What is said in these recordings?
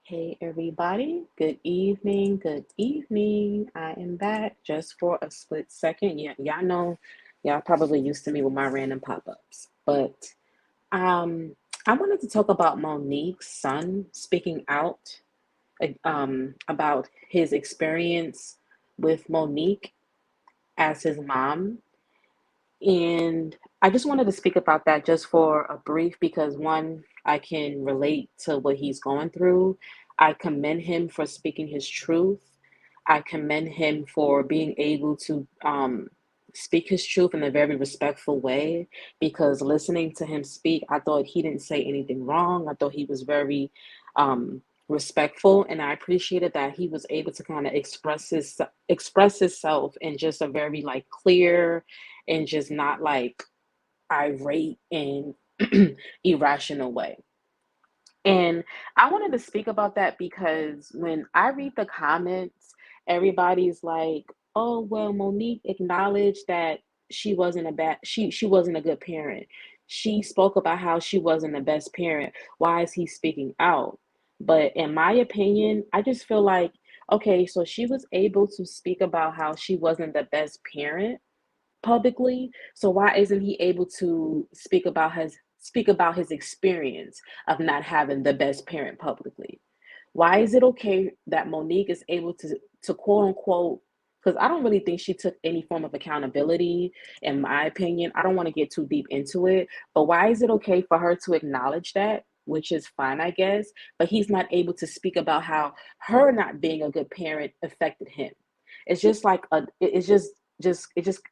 Hey everybody, good evening, good evening. I am back just for a split second. Yeah, y'all know, y'all probably used to me with my random pop-ups. But um I wanted to talk about Monique's son speaking out about his experience with Monique as his mom. And I just wanted to speak about that just for a brief because one, I can relate to what he's going through. I commend him for speaking his truth. I commend him for being able to speak his truth in a very respectful way because listening to him speak, I thought he didn't say anything wrong. I thought he was very um, respectful, and I appreciated that he was able to kind of express himself in just a very like clear and just not like irate and irrational way. And I wanted to speak about that because when I read the comments, everybody's like, "Oh, well, Monique acknowledged that she wasn't a good parent. She spoke about how she wasn't the best parent. Why is he speaking out?" But in my opinion, I just feel like, okay, so she was able to speak about how she wasn't the best parent publicly. So why isn't he able to speak about his experience of not having the best parent publicly? Why is it okay that Monique is able to quote unquote, because I don't really think she took any form of accountability, in my opinion. I don't want to get too deep into it, but why is it okay for her to acknowledge that, which is fine, I guess, but he's not able to speak about how her not being a good parent affected him? It's just like it's just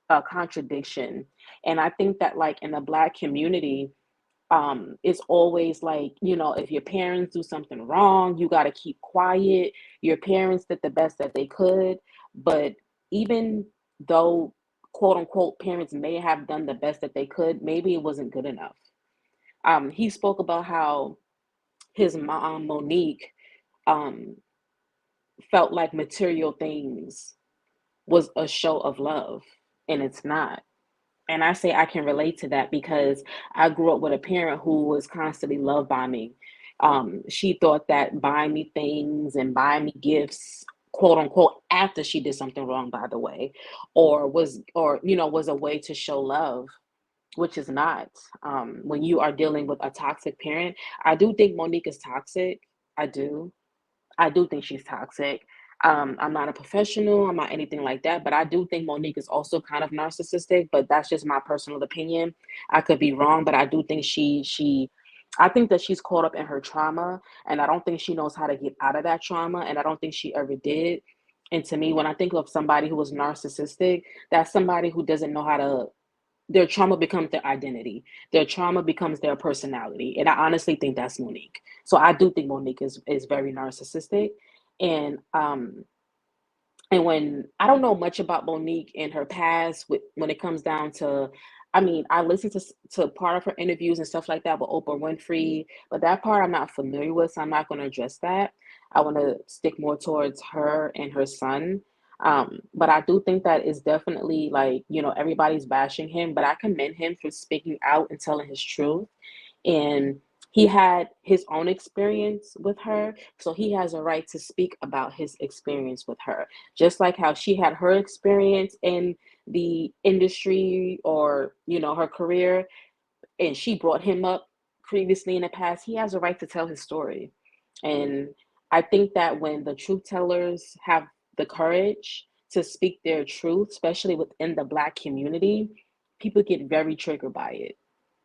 a contradiction. And I think that like in the Black community, it's always like, if your parents do something wrong, you got to keep quiet. Your parents did the best that they could, but even though quote unquote parents may have done the best that they could, maybe it wasn't good enough. He spoke about how his mom Monique um, felt like material things was a show of love, and it's not. And I say I can relate to that because I grew up with a parent who was constantly love bombing. She thought that buying me things and buying me gifts, quote unquote, after she did something wrong, by the way, was a way to show love, which is not. When you are dealing with a toxic parent, I do think Monique is toxic. I do. I do think she's toxic. I'm not a professional, I'm not anything like that, but I do think Monique is also kind of narcissistic, but that's just my personal opinion. I could be wrong, but I do think I think that she's caught up in her trauma, and I don't think she knows how to get out of that trauma, and I don't think she ever did. And to me, when I think of somebody who is narcissistic, that's somebody who doesn't know how to, their trauma becomes their identity. Their trauma becomes their personality. And I honestly think that's Monique. So I do think Monique is very narcissistic. And when I don't know much about Monique and her past when it comes down to, I mean, I listened to part of her interviews and stuff like that with Oprah Winfrey, but that part I'm not familiar with, so I'm not going to address that. I want to stick more towards her and her son. But I do think that is definitely like, everybody's bashing him, but I commend him for speaking out and telling his truth. And he had his own experience with her, so he has a right to speak about his experience with her, just like how she had her experience in the industry, or her career, and she brought him up previously in the past. He has a right to tell his story. And I think that when the truth tellers have the courage to speak their truth, especially within the Black community, people get very triggered by it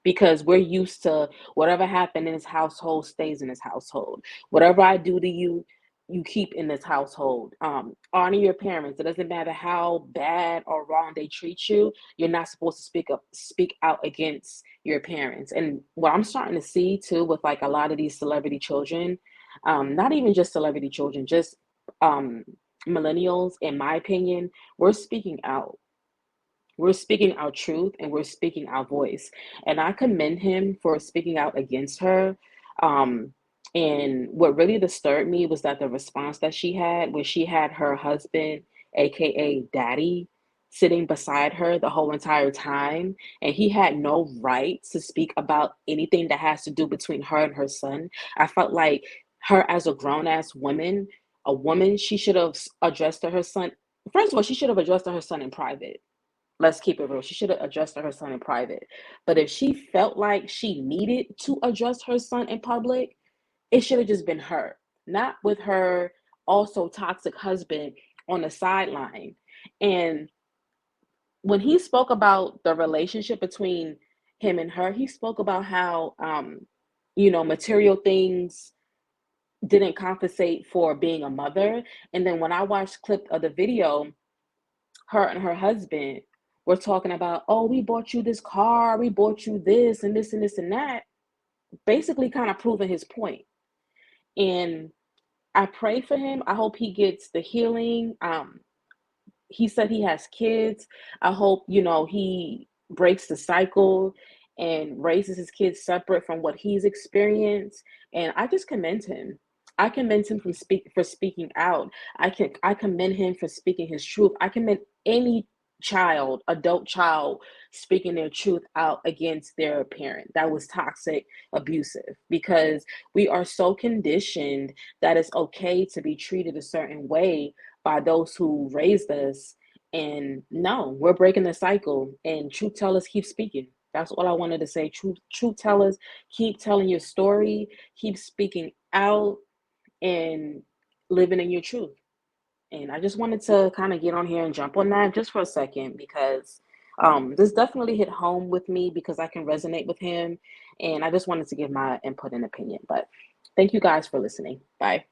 because we're used to whatever happened in his household stays in his household. Whatever I do to you, you keep in this household. Honor your parents. It doesn't matter how bad or wrong they treat you. You're not supposed to speak out against your parents. And what I'm starting to see too with like a lot of these celebrity children, not even just celebrity children, just um, millennials, in my opinion, we're speaking out. We're speaking our truth and we're speaking our voice. And I commend him for speaking out against her. Um, and what really disturbed me was that the response that she had, where she had her husband, AKA daddy, sitting beside her the whole entire time, and he had no right to speak about anything that has to do between her and her son. I felt like her as a grown ass woman, a woman, she should have addressed to her son. First of all, she should have addressed to her son in private. Let's keep it real. She should have addressed to her son in private. But if she felt like she needed to address her son in public, it should have just been her, not with her also toxic husband on the sideline. And when he spoke about the relationship between him and her, he spoke about how, material things didn't compensate for being a mother. And then when I watched clip of the video, her and her husband were talking about, oh, we bought you this car, we bought you this and this and this and that, basically kind of proving his point. And I pray for him. I hope he gets the healing. He said he has kids. I hope, he breaks the cycle and raises his kids separate from what he's experienced. And I just commend him. I commend him for speaking out. I commend him for speaking his truth. I commend any adult child, speaking their truth out against their parent that was toxic, abusive, because we are so conditioned that it's okay to be treated a certain way by those who raised us. And no, we're breaking the cycle. And truth tellers, keep speaking. That's all I wanted to say. Truth tellers, keep telling your story, keep speaking out, and living in your truth. And I just wanted to kind of get on here and jump on that just for a second, because this definitely hit home with me because I can resonate with him. And I just wanted to give my input and opinion. But thank you guys for listening. Bye.